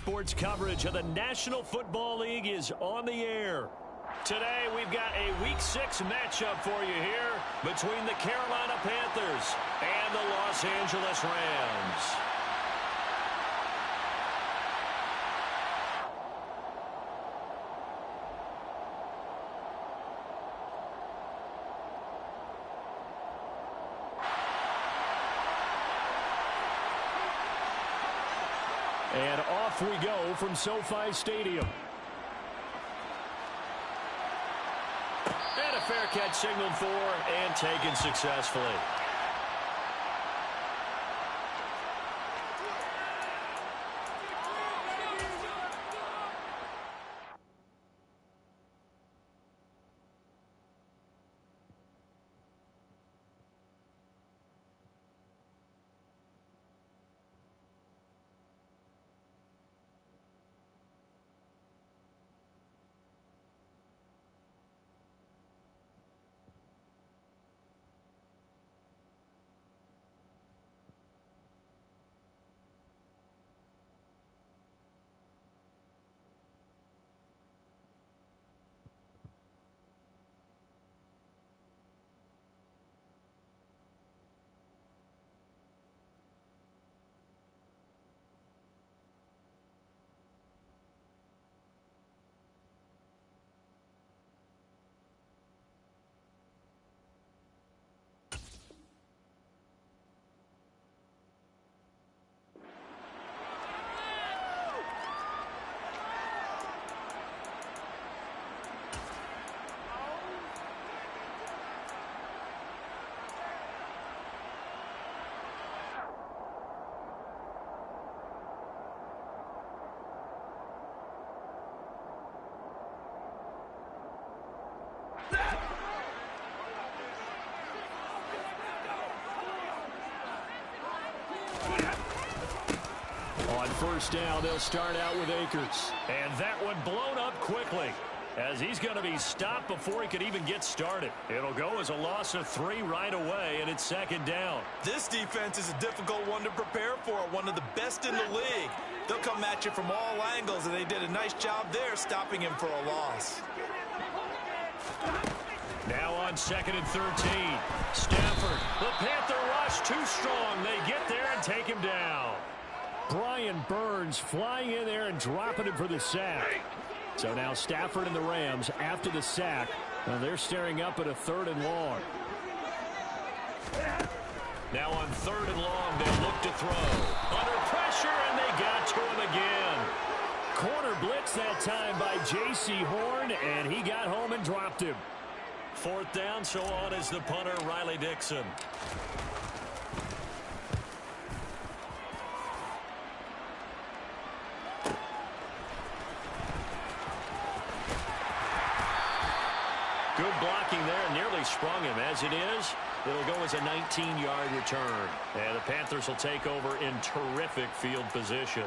Sports coverage of the National Football League is on the air. Today, we've got a Week 6 matchup for you here between the Carolina Panthers and the Los Angeles Rams. And off we go from SoFi Stadium. And a fair catch signaled for and taken successfully. On first down, they'll start out with Akers. And that one blown up quickly, as he's going to be stopped before he could even get started. It'll go as a loss of 3 right away, and it's second down. This defense is a difficult one to prepare for, one of the best in the league. They'll come at you from all angles, and they did a nice job there stopping him for a loss. Now on 2nd and 13. Stafford, the Panther rush too strong. They get there and take him down. Brian Burns flying in there and dropping him for the sack. So now Stafford and the Rams after the sack. Well, they're staring up at a 3rd and long. Now on 3rd and long, they'll look to throw. Under pressure, and they got to him again. Corner blitz that time by J.C. Horn, and he got home and dropped him. 4th down, so on is the punter, Riley Dixon. Good blocking there, nearly sprung him. As it is, it'll go as a 19-yard return. And the Panthers will take over in terrific field position.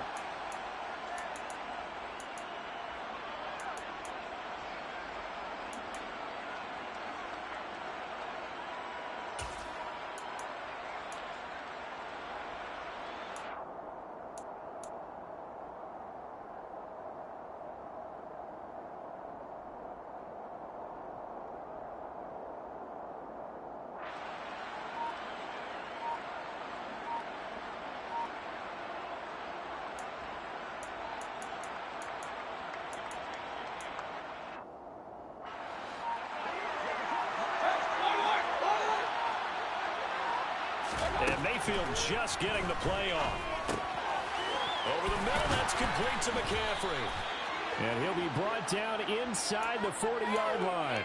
And Mayfield just getting the play off. Over the middle, that's complete to McCaffrey. And he'll be brought down inside the 40-yard line.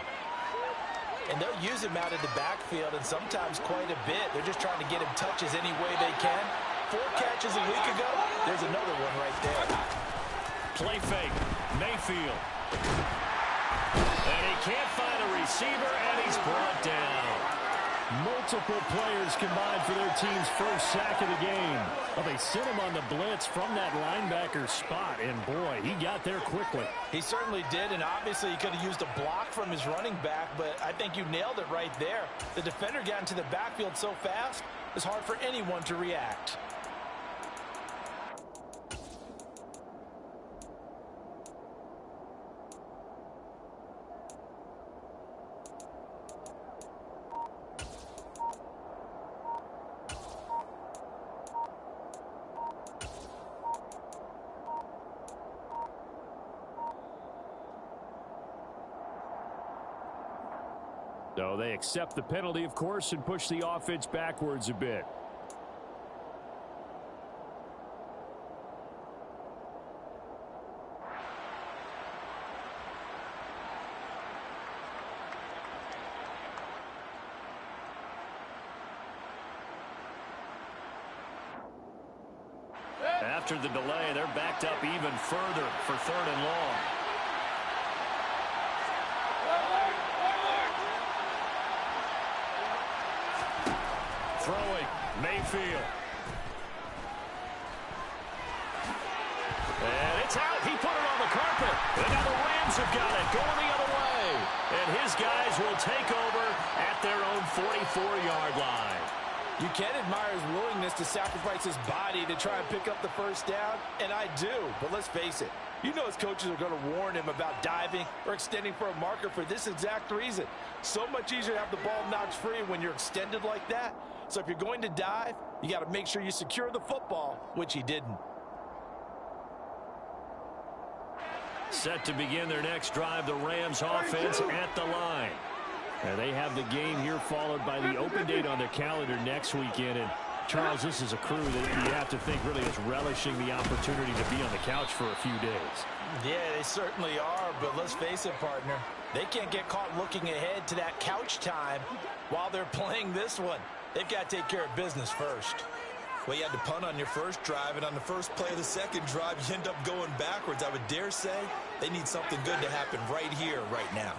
And they'll use him out of the backfield, and sometimes quite a bit. They're just trying to get him touches any way they can. 4 catches a week ago. There's another one right there. Play fake. Mayfield. And he can't find a receiver, and he's brought down. Multiple players combined for their team's first sack of the game. Well, they sent him on the blitz from that linebacker spot, and boy, he got there quickly. He certainly did, and obviously he could have used a block from his running back, but I think you nailed it right there. The defender got into the backfield so fast, it's hard for anyone to react. So they accept the penalty, of course, and push the offense backwards a bit. After the delay, they're backed up even further for 3rd and long. Throwing, Mayfield. And it's out. He put it on the carpet. And now the Rams have got it, going the other way. And his guys will take over at their own 44-yard line. You can admire his willingness to sacrifice his body to try and pick up the first down, and I do. But let's face it, you know his coaches are going to warn him about diving or extending for a marker for this exact reason. So much easier to have the ball knocked free when you're extended like that. So if you're going to dive, you got to make sure you secure the football, which he didn't. Set to begin their next drive, the Rams offense at the line. And they have the game here followed by the open date on their calendar next weekend. And, Charles, this is a crew that you have to think really is relishing the opportunity to be on the couch for a few days. Yeah, they certainly are, but let's face it, partner. They can't get caught looking ahead to that couch time while they're playing this one. They've got to take care of business first. Well, you had to punt on your first drive, and on the first play of the second drive, you end up going backwards. I would dare say they need something good to happen right here, right now.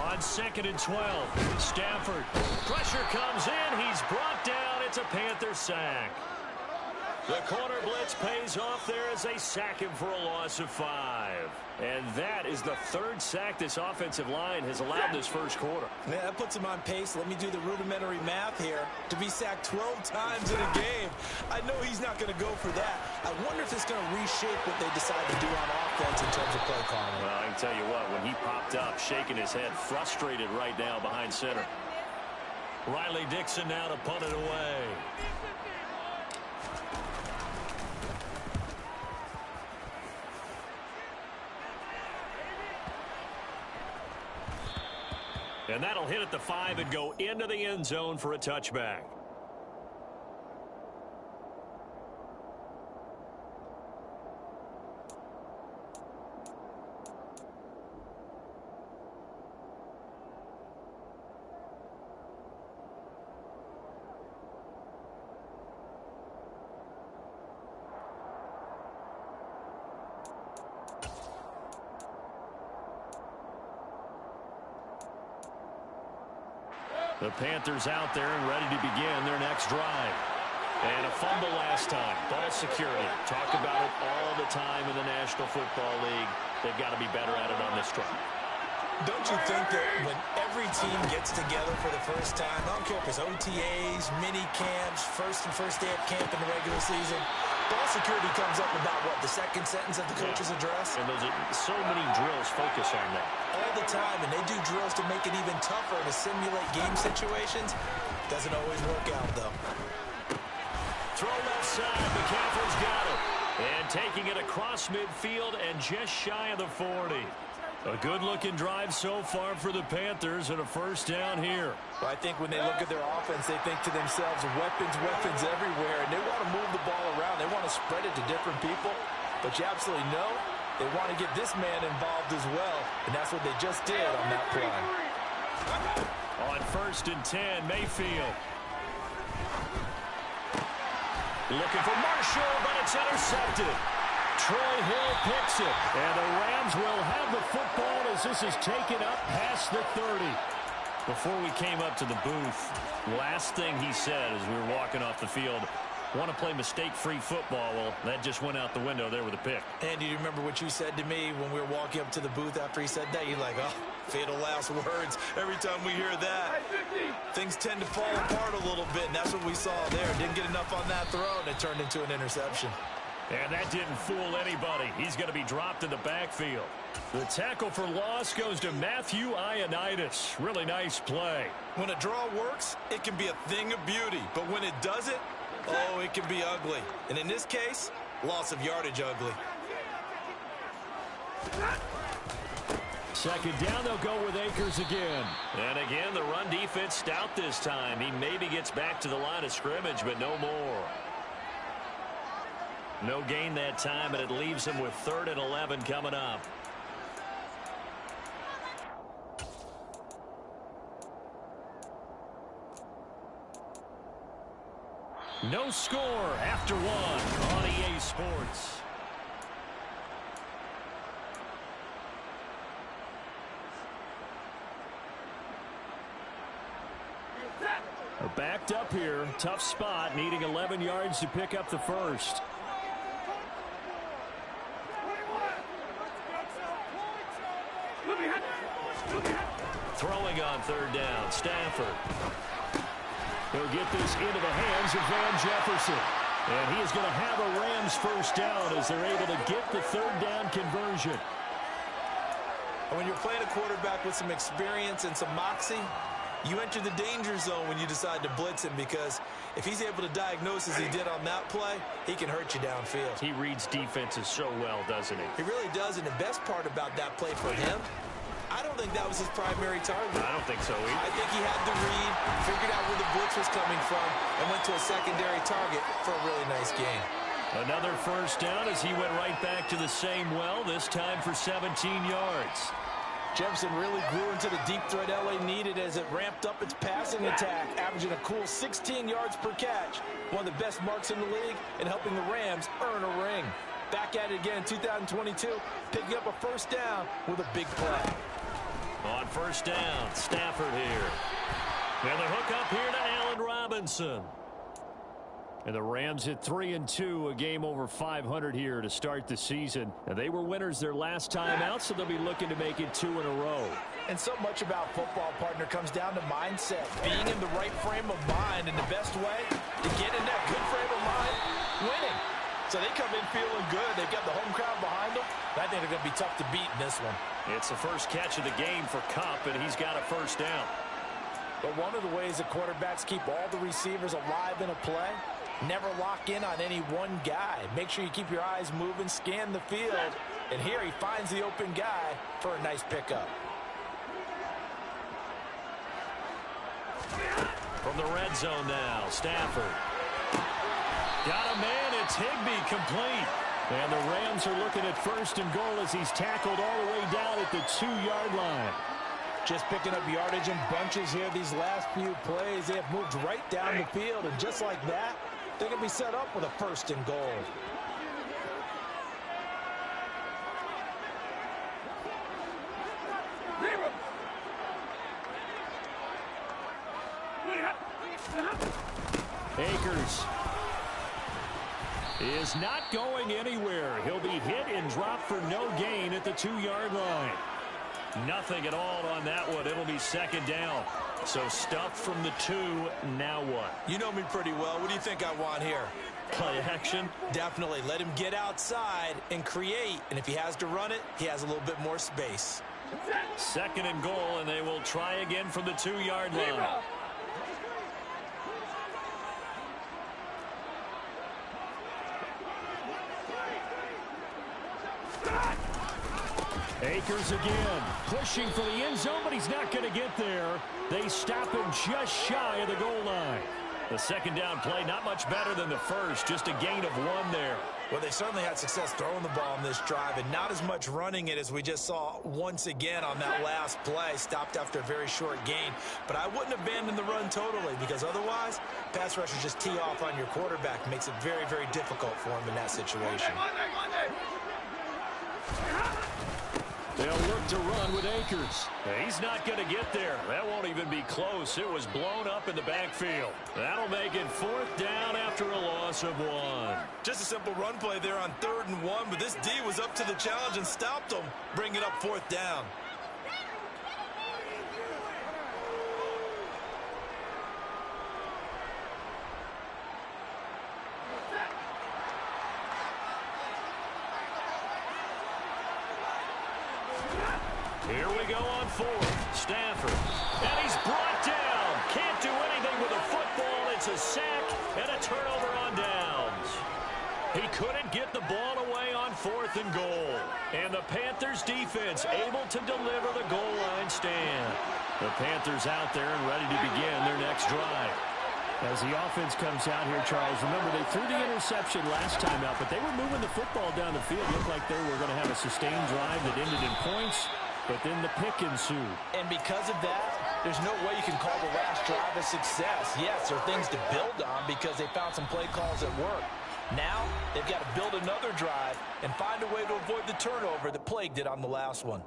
On 2nd and 12, Stafford. Pressure comes in. He's brought down. It's a Panther sack. The corner blitz pays off there as they sack him for a loss of 5. And that is the 3rd sack this offensive line has allowed this first quarter. Yeah, that puts him on pace. Let me do the rudimentary math here. To be sacked 12 times in a game, I know he's not going to go for that. I wonder if it's going to reshape what they decide to do on offense in terms of play calling. Well, I can tell you what, when he popped up, shaking his head, frustrated right now behind center. Riley Dixon now to punt it away. And that'll hit at the 5 and go into the end zone for a touchback. The Panthers out there and ready to begin their next drive. And a fumble last time. Ball security. Talk about it all the time in the National Football League. They've got to be better at it on this drive. Don't you think that when every team gets together for the first time, I don't care if it's OTAs, mini camps, first day of camp in the regular season, ball security comes up about what, the second sentence of the coach's address? And there's so many drills focus on that. All the time, and they do drills to make it even tougher to simulate game situations. Doesn't always work out, though. Throw left side, McCaffrey's got it. And taking it across midfield and just shy of the 40. A good-looking drive so far for the Panthers and a first down here. Well, I think when they look at their offense, they think to themselves, weapons everywhere, and they want to move the ball around. They want to spread it to different people, but you absolutely know they want to get this man involved as well, and that's what they just did on that play. On 1st and 10, Mayfield. Looking for Marshall, but it's intercepted. Troy Hill picks it, and the Rams will have the football as this is taken up past the 30. Before we came up to the booth, last thing he said as we were walking off the field, want to play mistake-free football. Well, that just went out the window there with a pick. And do you remember what you said to me when we were walking up to the booth after he said that? You're like, oh, fatal last words. Every time we hear that, things tend to fall apart a little bit, and that's what we saw there. Didn't get enough on that throw, and it turned into an interception. And that didn't fool anybody. He's going to be dropped in the backfield. The tackle for loss goes to Matthew Ioannidis. Really nice play. When a draw works, it can be a thing of beauty. But when it doesn't, oh, it can be ugly. And in this case, Loss of yardage ugly. Second down, they'll go with Akers again. And again, the run defense stout this time. He maybe gets back to the line of scrimmage, but no more. No gain that time, and it leaves him with 3rd and 11 coming up. No score after 1 on EA Sports. They're backed up here. Tough spot, needing 11 yards to pick up the first. Throwing on 3rd down, Stafford. He'll get this into the hands of Van Jefferson. And he is going to have a Rams first down as they're able to get the 3rd down conversion. And when you're playing a quarterback with some experience and some moxie, you enter the danger zone when you decide to blitz him, because if he's able to diagnose as he did on that play, he can hurt you downfield. He reads defenses so well, doesn't he? He really does, and the best part about that play for him, I don't think that was his primary target. I don't think so either. I think he had the read, figured out where the blitz was coming from, and went to a secondary target for a really nice gain. Another first down as he went right back to the same well, this time for 17 yards. Jefferson really grew into the deep threat LA needed as it ramped up its passing attack, averaging a cool 16 yards per catch. One of the best marks in the league and helping the Rams earn a ring. Back at it again in 2022, picking up a first down with a big play. On first down, Stafford here. And the hook up here to Allen Robinson. And the Rams hit 3-2, a game over 500 here to start the season. And they were winners their last time out, so they'll be looking to make it 2 in a row. And so much about football, partner, comes down to mindset. Being in the right frame of mind, and the best way to get in that good frame of mind, winning. So they come in feeling good. They've got the home crowd behind them. I think they're going to be tough to beat in this one. It's the first catch of the game for Kupp, and he's got a first down. But one of the ways that quarterbacks keep all the receivers alive in a play, never lock in on any one guy. Make sure you keep your eyes moving, scan the field. And here he finds the open guy for a nice pickup. From the red zone now, Stafford. Got a man, it's Higbee, complete. And the Rams are looking at 1st and goal as he's tackled all the way down at the 2-yard line. Just picking up yardage in bunches here these last few plays. They have moved right down the field, and just like that, they're going to be set up with a 1st and goal. Akers is not going anywhere. He'll be hit and dropped for no gain at the 2-yard line. Nothing at all on that one. It'll be 2nd down. So stuffed from the 2. Now what? You know me pretty well. What do you think I want here? Play action? Definitely. Let him get outside and create. And if he has to run it, he has a little bit more space. 2nd and goal, and they will try again from the 2-yard line. Akers again, pushing for the end zone, but he's not going to get there. They stop him just shy of the goal line. The 2nd down play, not much better than the first, just a gain of 1 there. Well, they certainly had success throwing the ball on this drive, and not as much running it as we just saw once again on that last play. Stopped after a very short gain. But I wouldn't abandon the run totally, because otherwise, pass rushers just tee off on your quarterback. Makes it very, very difficult for him in that situation. They'll look to run with Akers. He's not going to get there. That won't even be close. It was blown up in the backfield. That'll make it 4th down after a loss of 1. Just a simple run play there on 3rd and 1, but this D was up to the challenge and stopped him, bringing up 4th down. Here we go on 4th. Stafford. And he's brought down. Can't do anything with the football. It's a sack and a turnover on downs. He couldn't get the ball away on 4th and goal. And the Panthers defense able to deliver the goal line stand. The Panthers out there and ready to begin their next drive. As the offense comes out here, Charles, remember they threw the interception last time out, but they were moving the football down the field. Looked like they were going to have a sustained drive that ended in points, but then the pick ensued. And because of that, there's no way you can call the last drive a success. Yes, there are things to build on because they found some play calls that work. Now, they've got to build another drive and find a way to avoid the turnover that plagued it on the last one.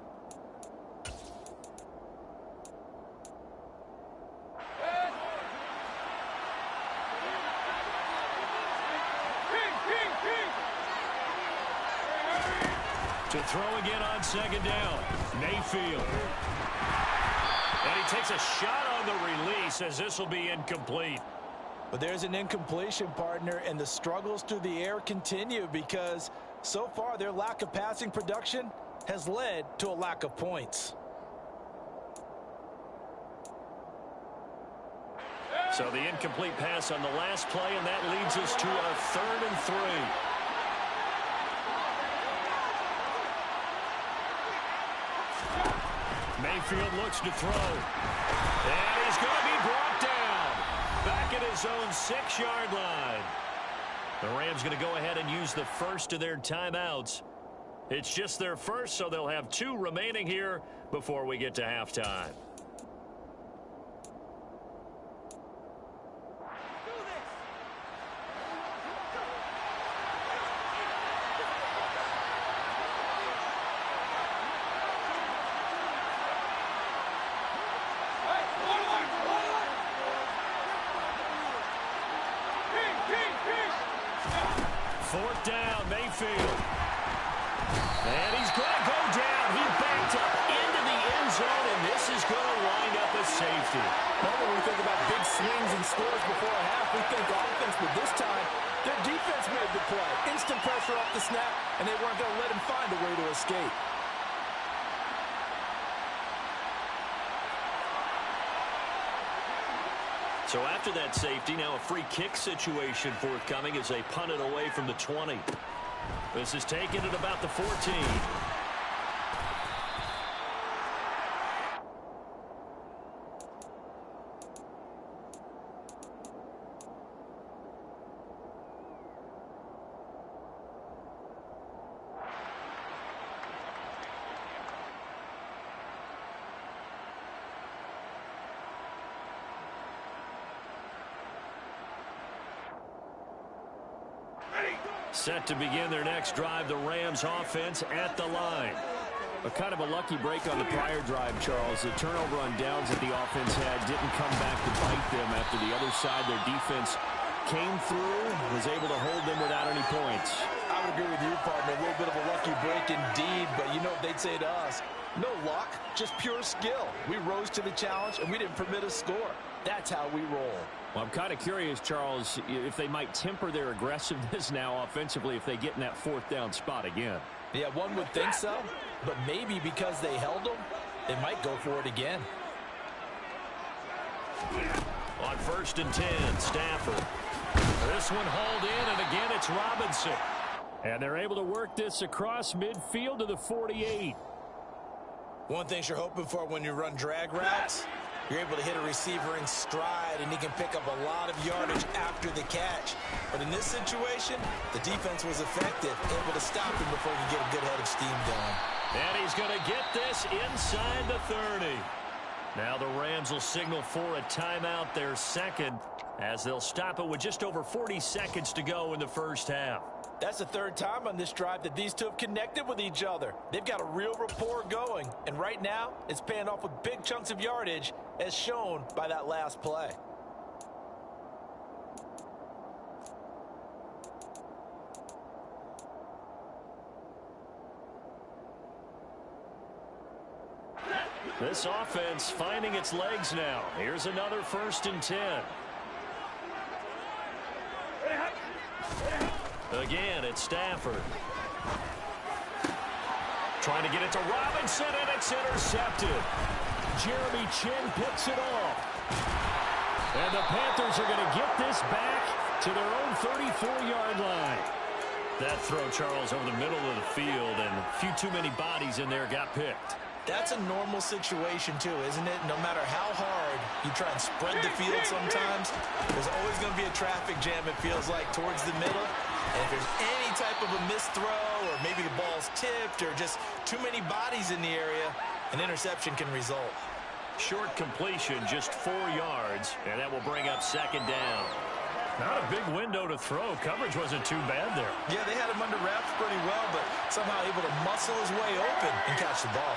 To throw again on 2nd down, Mayfield. And he takes a shot on the release as this will be incomplete. But there's an incompletion, partner, and the struggles through the air continue because so far their lack of passing production has led to a lack of points. So the incomplete pass on the last play, and that leads us to a 3rd and 3. Mayfield looks to throw. And he's going to be brought down. Back at his own 6-yard line. The Rams going to go ahead and use the first of their timeouts. It's just their first, so they'll have 2 remaining here before we get to halftime. Fourth down, Mayfield. And he's going to go down. He backed up into the end zone, and this is going to wind up a safety. Well, when we think about big swings and scores before a half, we think offense, but this time, their defense made the play. Instant pressure off the snap, and they weren't going to let him find a way to escape. So after that safety, now a free kick situation forthcoming as they punt it away from the 20. This is taken at about the 14. Set to begin their next drive, the Rams offense at the line. A kind of a lucky break on the prior drive, Charles. The turnover on downs that the offense had didn't come back to bite them after the other side. Their defense came through, was able to hold them without any points. I would agree with you, partner. A little bit of a lucky break indeed, but you know what they'd say to us? No luck, just pure skill. We rose to the challenge, and we didn't permit a score. That's how we roll. Well, I'm kind of curious, Charles, if they might temper their aggressiveness now offensively if they get in that 4th down spot again. Yeah, one would think so, but maybe because they held them, they might go for it again. On 1st and 10, Stafford. This one hauled in, and again it's Robinson. And they're able to work this across midfield to the 48. One thing you're hoping for when you run drag routes, you're able to hit a receiver in stride, and he can pick up a lot of yardage after the catch. But in this situation, the defense was effective, able to stop him before he could get a good head of steam going. And he's going to get this inside the 30. Now the Rams will signal for a timeout, their second, as they'll stop it with just over 40 seconds to go in the first half. That's the 3rd time on this drive that these two have connected with each other. They've got a real rapport going, and right now it's paying off with big chunks of yardage as shown by that last play. This offense finding its legs now. Here's another 1st and 10. Again, it's Stafford. Trying to get it to Robinson, and it's intercepted. Jeremy Chin picks it off. And the Panthers are going to get this back to their own 34-yard line. That throw, Charles, over the middle of the field, and a few too many bodies in there got picked. That's a normal situation, too, isn't it? No matter how hard you try and spread the field sometimes, there's always going to be a traffic jam, it feels like, towards the middle. And if there's any type of a missed throw, or maybe the ball's tipped, or just too many bodies in the area, an interception can result. Short completion, just 4 yards, and that will bring up second down. Not a big window to throw. Coverage wasn't too bad there. Yeah, they had him under wraps pretty well, but somehow able to muscle his way open and catch the ball.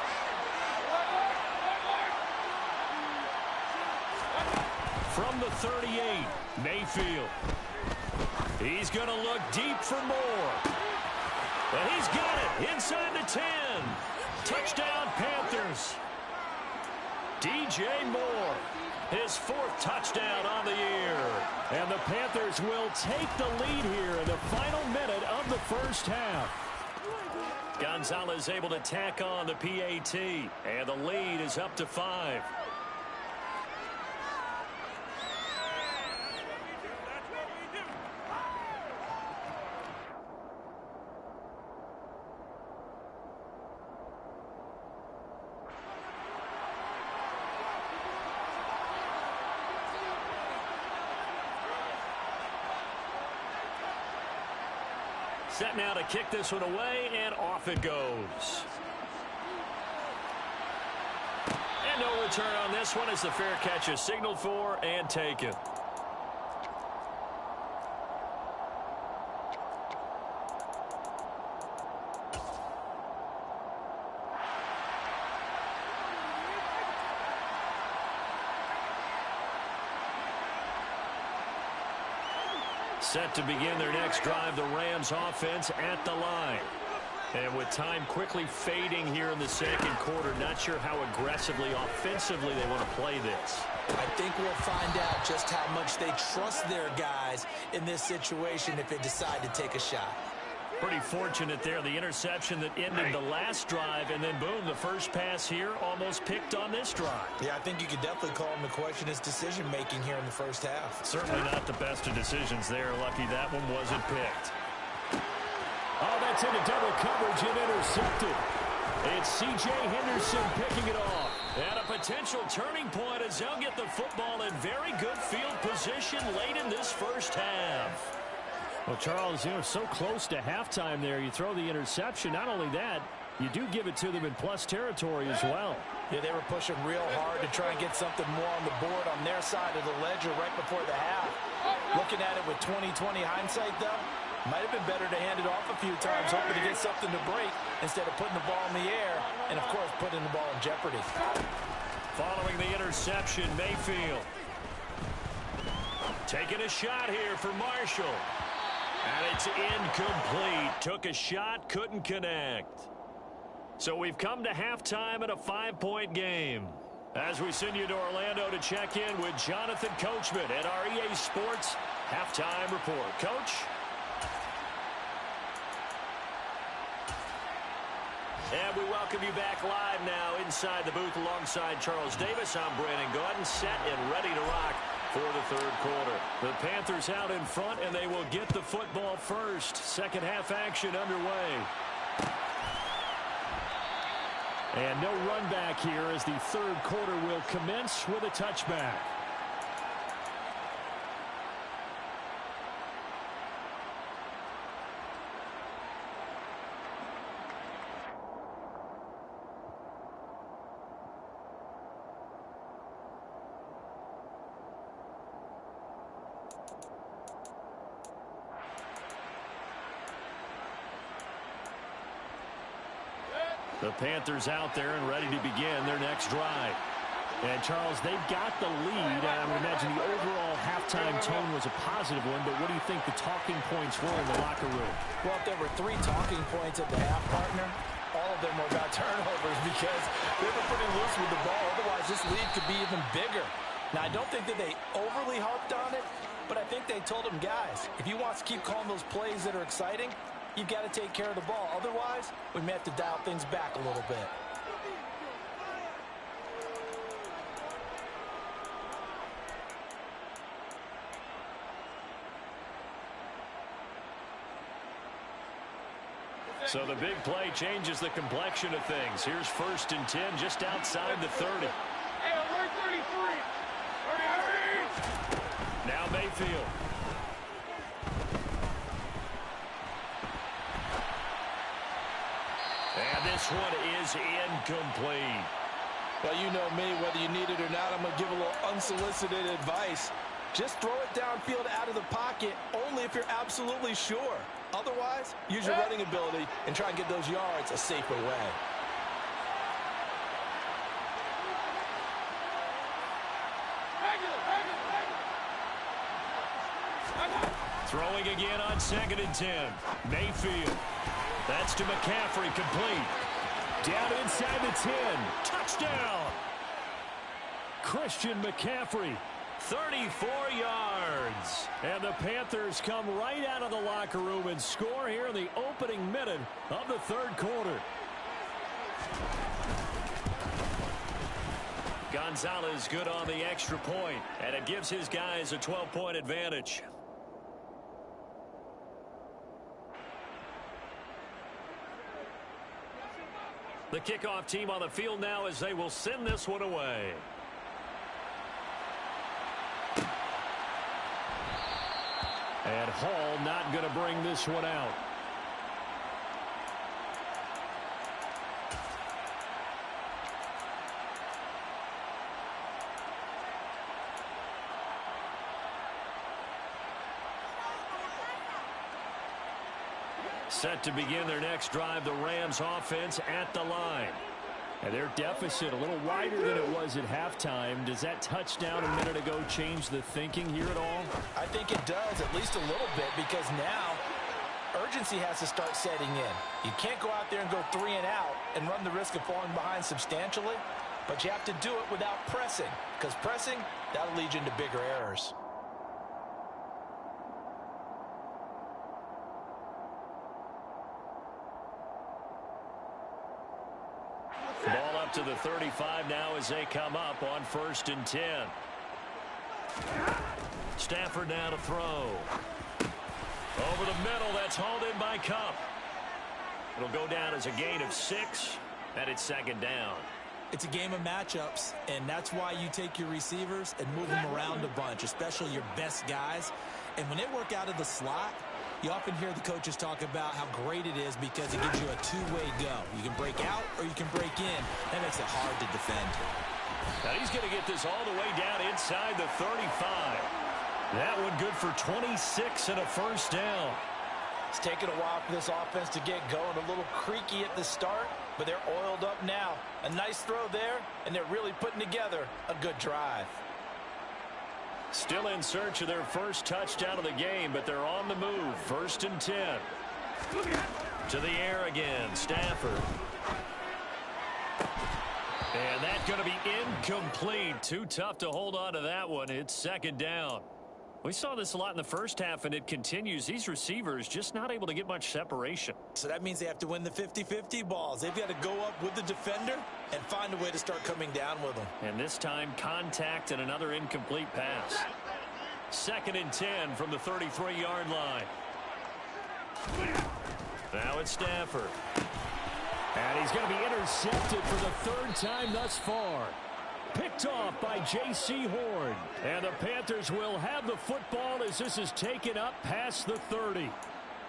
From the 38, Mayfield. He's going to look deep for more. And he's got it inside the 10. Touchdown, Panthers. DJ Moore, his 4th touchdown on the year. And the Panthers will take the lead here in the final minute of the first half. Gonzalez able to tack on the PAT, and the lead is up to 5. Set now to kick this one away, and off it goes. And no return on this one as the fair catch is signaled for and taken. Set to begin their next drive, the Rams offense at the line. And with time quickly fading here in the second quarter, not sure how aggressively, offensively they want to play this. I think we'll find out just how much they trust their guys in this situation if they decide to take a shot. Pretty fortunate there, the interception that ended the last drive, and then boom, the first pass here almost picked on this drive. Yeah, I think you could definitely call him to question his decision-making here in the first half. Certainly not the best of decisions there. Lucky that one wasn't picked. Oh, that's into double coverage and intercepted. It's C.J. Henderson picking it off. And a potential turning point as they'll get the football in very good field position late in this first half. Well, Charles, so close to halftime there. You throw the interception. Not only that, you do give it to them in plus territory as well. Yeah, they were pushing real hard to try and get something more on the board on their side of the ledger right before the half. Looking at it with 20/20 hindsight, though, might have been better to hand it off a few times, hoping to get something to break instead of putting the ball in the air and, of course, putting the ball in jeopardy. Following the interception, Mayfield taking a shot here for Marshall. And it's incomplete. Took a shot, couldn't connect. So we've come to halftime in a 5-point game. As we send you to Orlando to check in with Jonathan Coachman at our EA Sports Halftime Report. Coach? And we welcome you back live now inside the booth alongside Charles Davis. I'm Brandon Gaudin, set and ready to rock for the third quarter. The Panthers out in front, and they will get the football first. Second half action underway. And no run back here as the third quarter will commence with a touchback. The Panthers out there and ready to begin their next drive. And, Charles, they've got the lead. I would imagine the overall halftime tone was a positive one, but what do you think the talking points were in the locker room? Well, if there were 3 talking points at the half, partner, all of them were about turnovers because they were pretty loose with the ball. Otherwise, this lead could be even bigger. Now, I don't think that they overly harped on it, but I think they told them, guys, if you want to keep calling those plays that are exciting, you've got to take care of the ball. Otherwise, we may have to dial things back a little bit. So the big play changes the complexion of things. Here's 1st and 10 just outside the 30. Hey, alert 33. Hurry. Now Mayfield. And this one is incomplete. Well, you know me, whether you need it or not, I'm going to give a little unsolicited advice. Just throw it downfield out of the pocket only if you're absolutely sure. Otherwise, use your running ability and try and get those yards a safer way. Throwing again on 2nd and 10. Mayfield. That's to McCaffrey, complete. Down inside the 10. Touchdown! Christian McCaffrey, 34 yards. And the Panthers come right out of the locker room and score here in the opening minute of the 3rd quarter. Gonzalez good on the extra point, and it gives his guys a 12-point advantage. The kickoff team on the field now as they will send this one away. And Hall not going to bring this one out. Set to begin their next drive, the Rams offense at the line. And their deficit a little wider than it was at halftime. Does that touchdown a minute ago change the thinking here at all? I think it does, at least a little bit, because now urgency has to start setting in. You can't go out there and go 3 and out and run the risk of falling behind substantially, but you have to do it without pressing, because pressing, that'll lead you into bigger errors. Ball up to the 35 now as they come up on 1st and 10. Stafford now to throw. Over the middle, that's hauled in by Cup. It'll go down as a gain of 6, and it's 2nd down. It's a game of matchups, and that's why you take your receivers and move them around a bunch, especially your best guys. And when they work out of the slot, you often hear the coaches talk about how great it is because it gives you a two-way go. You can break out or you can break in. That makes it hard to defend. Now he's going to get this all the way down inside the 35. That one good for 26 and a 1st down. It's taken a while for this offense to get going. A little creaky at the start, but they're oiled up now. A nice throw there, and they're really putting together a good drive. Still in search of their first touchdown of the game, but they're on the move. 1st and 10. To the air again, Stafford. And that's going to be incomplete. Too tough to hold on to that one. It's 2nd down. We saw this a lot in the first half, and it continues. These receivers just not able to get much separation. So that means they have to win the 50-50 balls. They've got to go up with the defender and find a way to start coming down with them. And this time, contact and another incomplete pass. 2nd and 10 from the 33-yard line. Now it's Stafford. And he's going to be intercepted for the 3rd time thus far. Picked off by J.C. Horn. And the Panthers will have the football as this is taken up past the 30.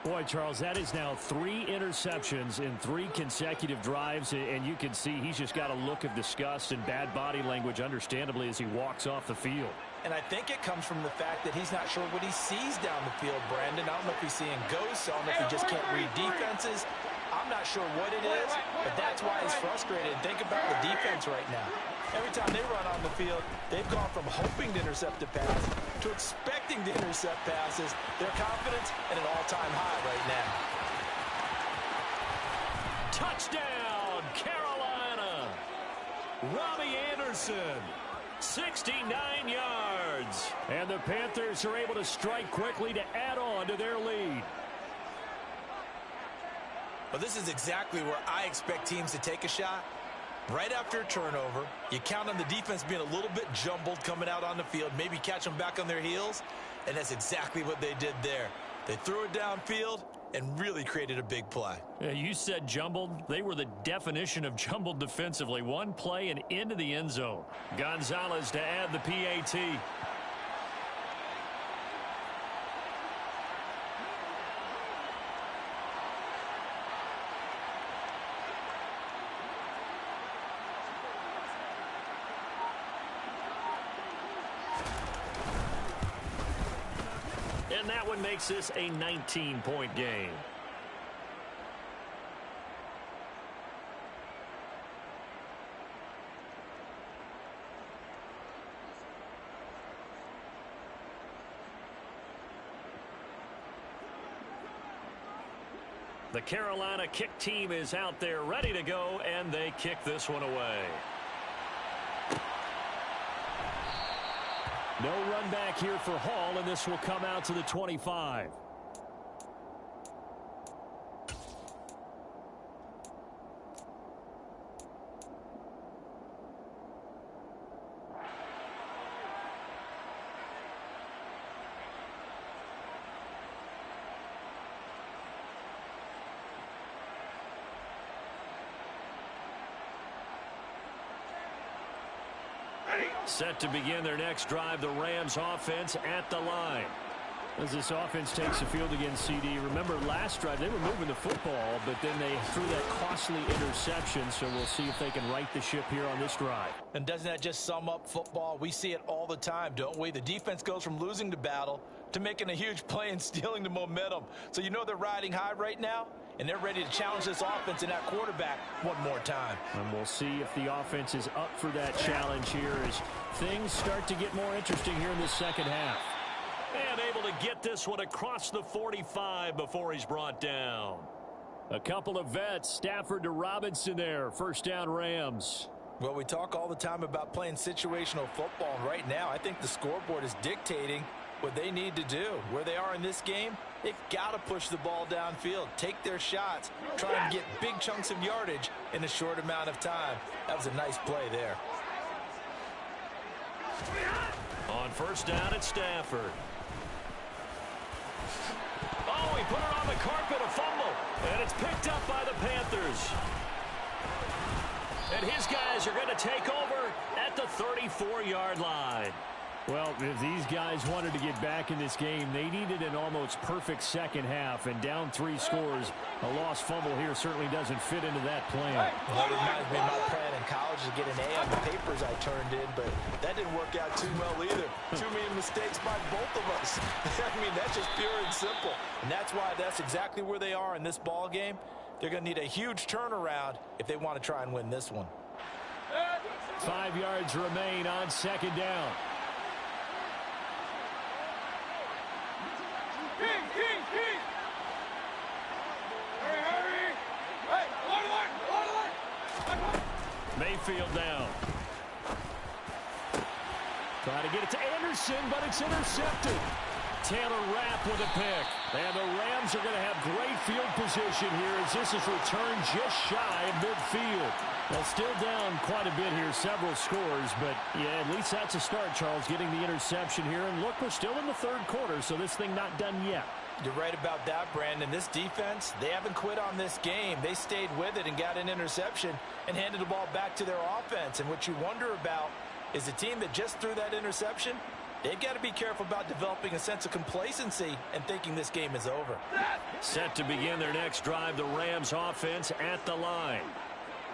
Boy, Charles, that is now 3 interceptions in 3 consecutive drives. And you can see he's just got a look of disgust and bad body language, understandably, as he walks off the field. And I think it comes from the fact that he's not sure what he sees down the field, Brandon. I don't know if he's seeing ghosts. I don't know if he just can't read defenses. I'm not sure what it is, but that's why he's frustrated. Think about the defense right now. Every time they run on the field, they've gone from hoping to intercept a pass to expecting to intercept passes. Their confidence at an all-time high right now. Touchdown, Carolina. Robbie Anderson, 69 yards. And the Panthers are able to strike quickly to add on to their lead. Well, this is exactly where I expect teams to take a shot. Right after a turnover, you count on the defense being a little bit jumbled coming out on the field, maybe catch them back on their heels, and that's exactly what they did there. They threw it downfield, and really created a big play. Yeah, you said jumbled. They were the definition of jumbled defensively. One play and into the end zone. Gonzalez to add the PAT. And that one makes this a 19-point game. The Carolina kick team is out there ready to go, and they kick this one away. No run back here for Hall, and this will come out to the 25. Set to begin their next drive, the Rams offense at the line. As this offense takes the field against CD, remember last drive they were moving the football, but then they threw that costly interception, so we'll see if they can right the ship here on this drive. And doesn't that just sum up football? We see it all the time, don't we? The defense goes from losing the battle to making a huge play and stealing the momentum. So you know they're riding high right now, and they're ready to challenge this offense and that quarterback one more time. And we'll see if the offense is up for that challenge here as things start to get more interesting here in the second half. And able to get this one across the 45 before he's brought down. A couple of vets, Stafford to Robinson there. First down, Rams. Well, we talk all the time about playing situational football, and right now I think the scoreboard is dictating what they need to do. Where they are in this game, they've got to push the ball downfield, take their shots, try and get big chunks of yardage in a short amount of time. That was a nice play there. On first down, it's Stafford. Oh, he put it on the carpet, a fumble, and it's picked up by the Panthers. And his guys are going to take over at the 34-yard line. Well, if these guys wanted to get back in this game, they needed an almost perfect second half, and down 3 scores. A lost fumble here certainly doesn't fit into that plan. Well, it reminds me of my plan in college to get an A on the papers I turned in, but that didn't work out too well either. Too many mistakes by both of us. I mean, that's just pure and simple. And that's why that's exactly where they are in this ball game. They're going to need a huge turnaround if they want to try and win this one. 5 yards remain on second down. Mayfield down. Try to get it to Anderson, but it's intercepted. Taylor Rapp with a pick. And the Rams are going to have great field position here as this is returned just shy of midfield. Well, still down quite a bit here, several scores, but yeah, at least that's a start, Charles, getting the interception here. And look, we're still in the third quarter, so this thing not done yet. You're right about that, Brandon. This defense, they haven't quit on this game. They stayed with it and got an interception and handed the ball back to their offense. And what you wonder about is the team that just threw that interception, they've got to be careful about developing a sense of complacency and thinking this game is over. Set to begin their next drive, the Rams offense at the line.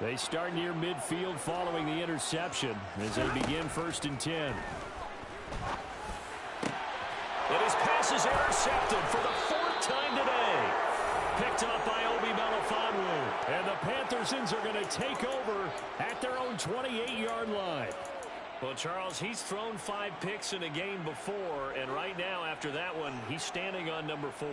They start near midfield following the interception as they begin 1st and 10. And his pass is intercepted for the 4th time today. Picked up by Obi Melifonwu. And the Panthersons are going to take over at their own 28-yard line. Well, Charles, he's thrown 5 picks in a game before, and right now after that one, he's standing on number 4.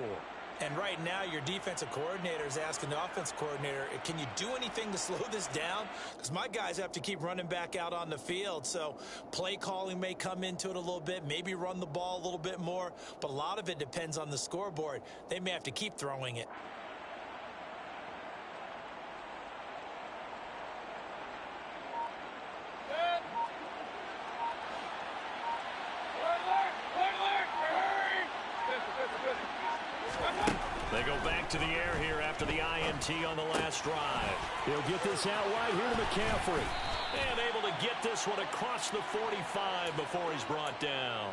And right now, your defensive coordinator is asking the offensive coordinator, can you do anything to slow this down? Because my guys have to keep running back out on the field. So play calling may come into it a little bit, maybe run the ball a little bit more. But a lot of it depends on the scoreboard. They may have to keep throwing it. They go back to the air here after the INT on the last drive. He'll get this out wide here to McCaffrey. And able to get this one across the 45 before he's brought down.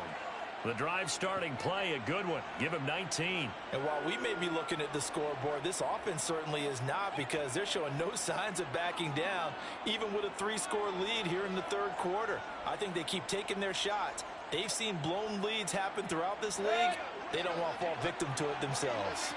The drive starting play, a good one. Give him 19. And while we may be looking at the scoreboard, this offense certainly is not, because they're showing no signs of backing down, even with a 3-score lead here in the third quarter. I think they keep taking their shots. They've seen blown leads happen throughout this league. They don't want to fall victim to it themselves.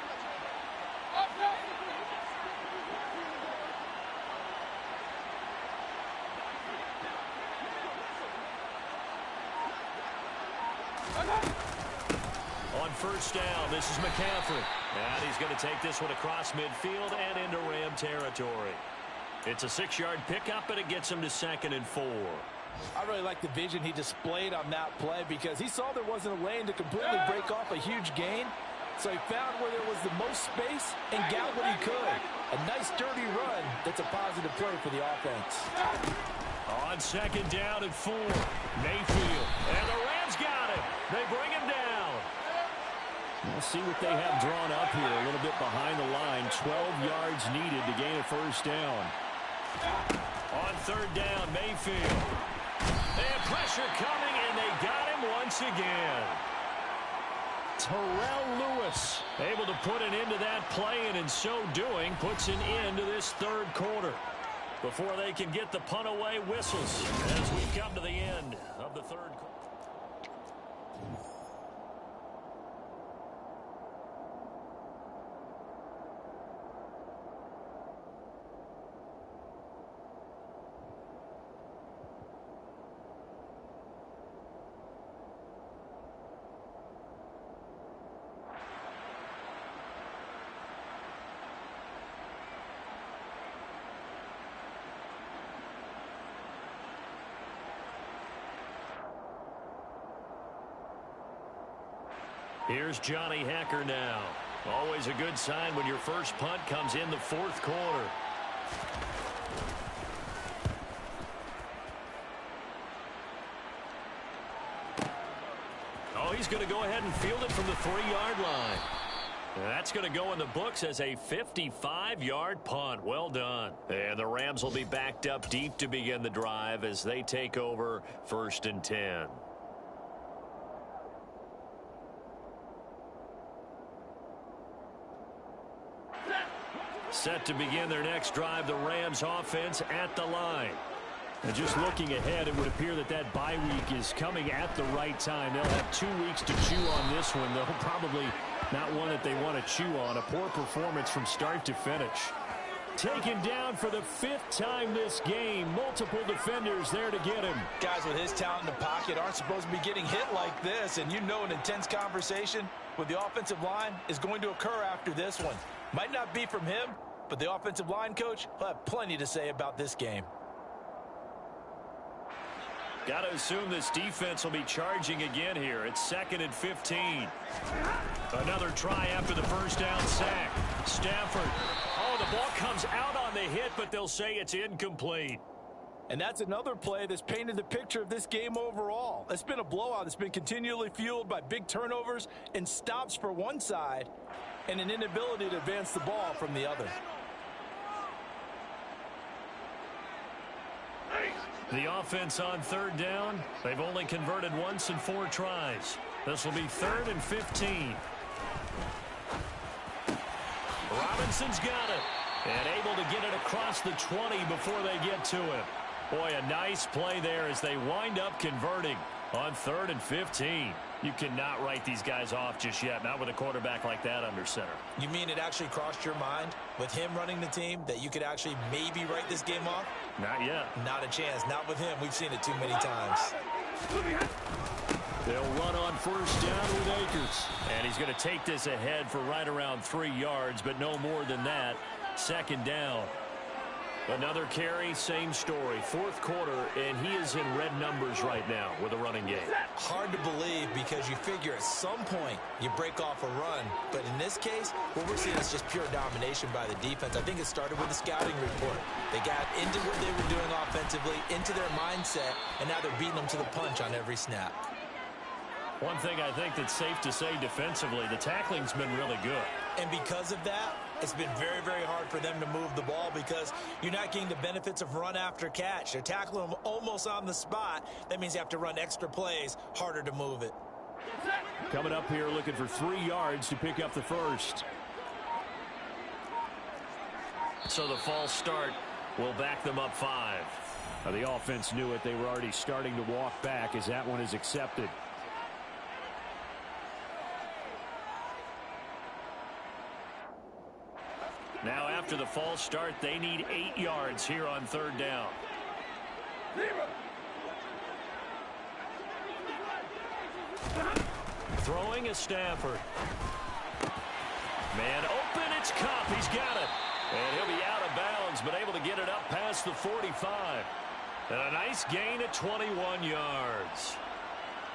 On first down, this is McCaffrey. And he's going to take this one across midfield and into Ram territory. It's a 6-yard pickup, and it gets him to 2nd and 4. I really like the vision he displayed on that play, because he saw there wasn't a lane to completely break off a huge gain. So he found where there was the most space and got what he could. A nice, dirty run that's a positive play for the offense. On 2nd down and 4, Mayfield. And the Rams got him. They bring him down. We'll see what they have drawn up here. A little bit behind the line. 12 yards needed to gain a first down. On 3rd down, Mayfield. And pressure coming, and they got him once again. Terrell Lewis able to put an end to that play, and in so doing puts an end to this third quarter. Before they can get the punt away, whistles as we come to the end of the third quarter. Here's Johnny Hacker now. Always a good sign when your first punt comes in the fourth quarter. Oh, he's going to go ahead and field it from the 3-yard line. That's going to go in the books as a 55-yard punt. Well done. And the Rams will be backed up deep to begin the drive as they take over 1st and 10. Set to begin their next drive, the Rams offense at the line. And just looking ahead, it would appear that that bye week is coming at the right time. They'll have 2 weeks to chew on this one, though probably not one that they want to chew on. A poor performance from start to finish. Taken down for the 5th time this game. Multiple defenders there to get him. Guys with his talent in the pocket aren't supposed to be getting hit like this, and you know an intense conversation with the offensive line is going to occur after this one. Might not be from him, but the offensive line coach will have plenty to say about this game. Got to assume this defense will be charging again here. It's 2nd and 15. Another try after the first down sack. Stafford. Oh, the ball comes out on the hit, but they'll say it's incomplete. And that's another play that's painted the picture of this game overall. It's been a blowout. It's been continually fueled by big turnovers and stops for one side and an inability to advance the ball from the other. The offense on 3rd down, they've only converted once in 4 tries. This will be 3rd and 15. Robinson's got it. And able to get it across the 20 before they get to him. Boy, a nice play there as they wind up converting on 3rd and 15. You cannot write these guys off just yet, not with a quarterback like that under center. You mean it actually crossed your mind with him running the team that you could actually maybe write this game off? Not yet. Not a chance. Not with him. We've seen it too many times. They'll run on first down with Akers. And he's going to take this ahead for right around 3 yards, but no more than that. 2nd down. Another carry, same story. 4th quarter, and he is in red numbers right now with a running game. Hard to believe because you figure at some point you break off a run. But in this case, what we're seeing is just pure domination by the defense. I think it started with the scouting report. They got into what they were doing offensively, into their mindset, and now they're beating them to the punch on every snap. One thing I think that's safe to say defensively, the tackling's been really good. And because of that, it's been very, very hard for them to move the ball because you're not getting the benefits of run after catch. They're tackling them almost on the spot. That means you have to run extra plays, harder to move it. Coming up here looking for 3 yards to pick up the first. So the false start will back them up 5. Now the offense knew it. They were already starting to walk back as that one is accepted. Now after the false start, they need 8 yards here on 3rd down. Throwing is Stafford. Man open, it's Cup. He's got it. And he'll be out of bounds, but able to get it up past the 45. And a nice gain at 21 yards.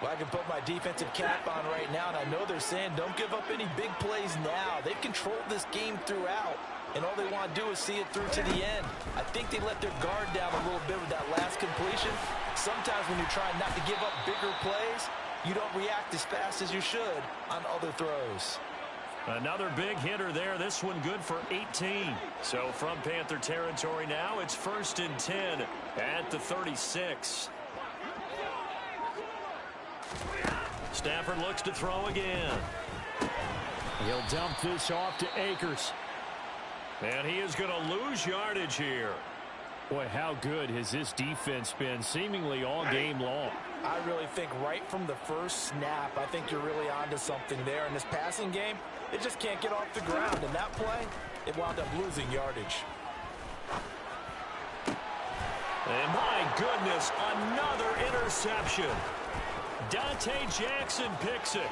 Well, I can put my defensive cap on right now, and I know they're saying don't give up any big plays now. They've controlled this game throughout, and all they want to do is see it through to the end. I think they let their guard down a little bit with that last completion. Sometimes when you're trying not to give up bigger plays, you don't react as fast as you should on other throws. Another big hitter there. This one good for 18. So from Panther territory now, it's 1st and 10 at the 36. Stafford looks to throw again. He'll dump this off to Akers. And he is going to lose yardage here. Boy, how good has this defense been seemingly all game long? I really think right from the first snap, I think you're really onto something there. In this passing game, it just can't get off the ground. In that play, it wound up losing yardage. And my goodness, another interception. Dante Jackson picks it.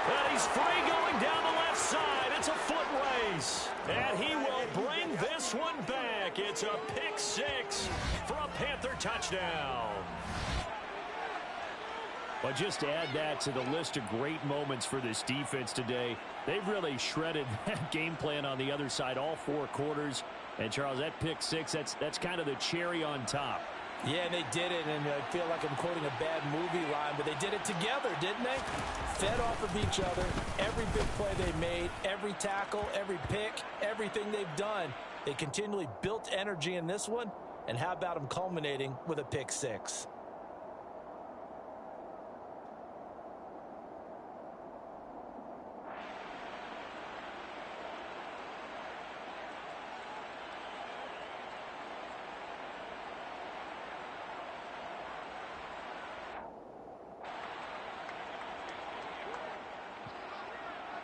And he's free going down the left side. It's a foot race. And he will bring this one back. It's a pick 6 for a Panther touchdown. But just to add that to the list of great moments for this defense today, they've really shredded that game plan on the other side all 4 quarters. And, Charles, that pick 6, that's kind of the cherry on top. Yeah, they did it, and I feel like I'm quoting a bad movie line, but they did it together, didn't they? Fed off of each other, every big play they made, every tackle, every pick, everything they've done. They continually built energy in this one, and how about them culminating with a pick 6?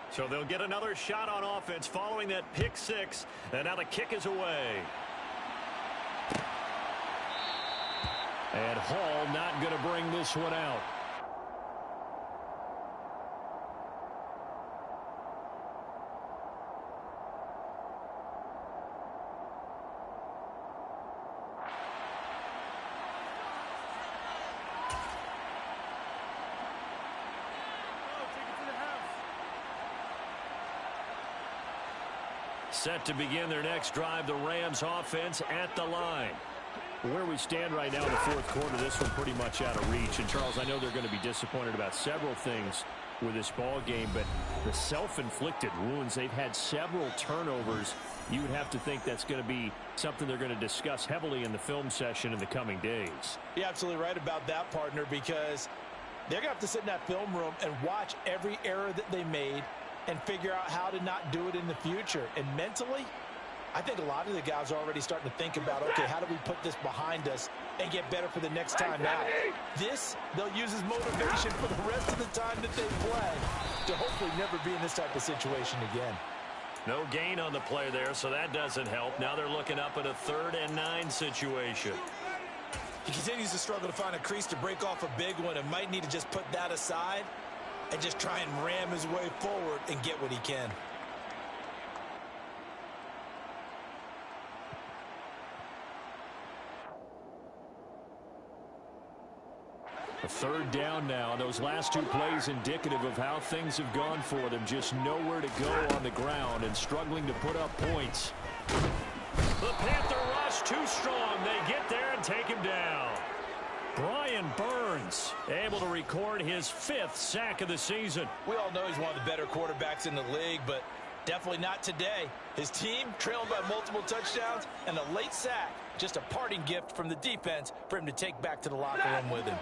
So they'll get another shot on offense following that pick 6. And now the kick is away. And Hall not going to bring this one out. Set to begin their next drive, the Rams offense at the line. Where we stand right now in the 4th quarter, this one pretty much out of reach. And, Charles, I know they're going to be disappointed about several things with this ball game, but the self-inflicted wounds, they've had several turnovers. You would have to think that's going to be something they're going to discuss heavily in the film session in the coming days. You're absolutely right about that, partner, because they're going to have to sit in that film room and watch every error that they made and figure out how to not do it in the future. And mentally, I think a lot of the guys are already starting to think about, okay, how do we put this behind us and get better for the next time out? This, they'll use as motivation for the rest of the time that they play to hopefully never be in this type of situation again. No gain on the play there, so that doesn't help. Now they're looking up at a 3rd and 9 situation. He continues to struggle to find a crease to break off a big one and might need to just put that aside and just try and ram his way forward and get what he can. A 3rd down now. Those last 2 plays indicative of how things have gone for them. Just nowhere to go on the ground and struggling to put up points. The Panther rush too strong. They get there and take him down. Brian Brian Burns able to record his 5th sack of the season. We all know he's one of the better quarterbacks in the league, but definitely not today. His team trailing by multiple touchdowns and a late sack. Just a parting gift from the defense for him to take back to the locker room with him.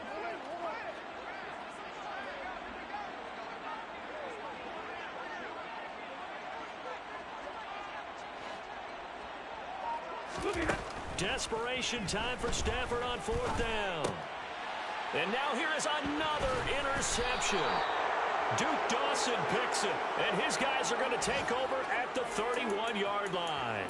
Desperation time for Stafford on 4th down. And now here is another interception. Duke Dawson picks it, and his guys are going to take over at the 31-yard line.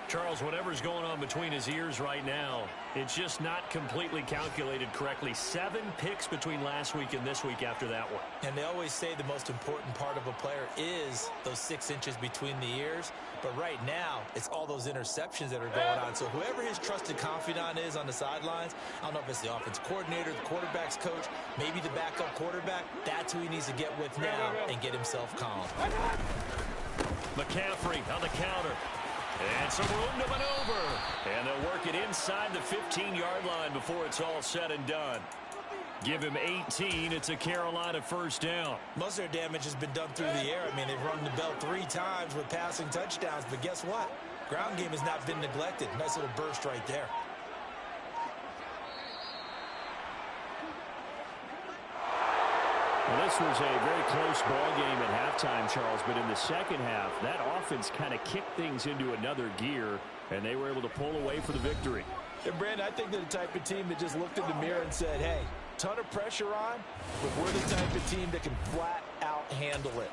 Charles, whatever's going on between his ears right now, it's just not completely calculated correctly. 7 picks between last week and this week after that one. And they always say the most important part of a player is those 6 inches between the ears. But right now, it's all those interceptions that are going on. So whoever his trusted confidant is on the sidelines, I don't know if it's the offense coordinator, the quarterback's coach, maybe the backup quarterback, that's who he needs to get with now and get himself calm. McCaffrey on the counter. And some room to maneuver. And they'll work it inside the 15-yard line before it's all said and done. Give him 18. It's a Carolina 1st down. Most of their damage has been done through the air. I mean, they've rung the bell 3 times with passing touchdowns. But guess what? Ground game has not been neglected. Nice little burst right there. Well, this was a very close ball game at halftime, Charles, but in the second half, that offense kind of kicked things into another gear, and they were able to pull away for the victory. And Brandon, I think they're the type of team that just looked in the mirror and said, hey, ton of pressure on, but we're the type of team that can flat out handle it.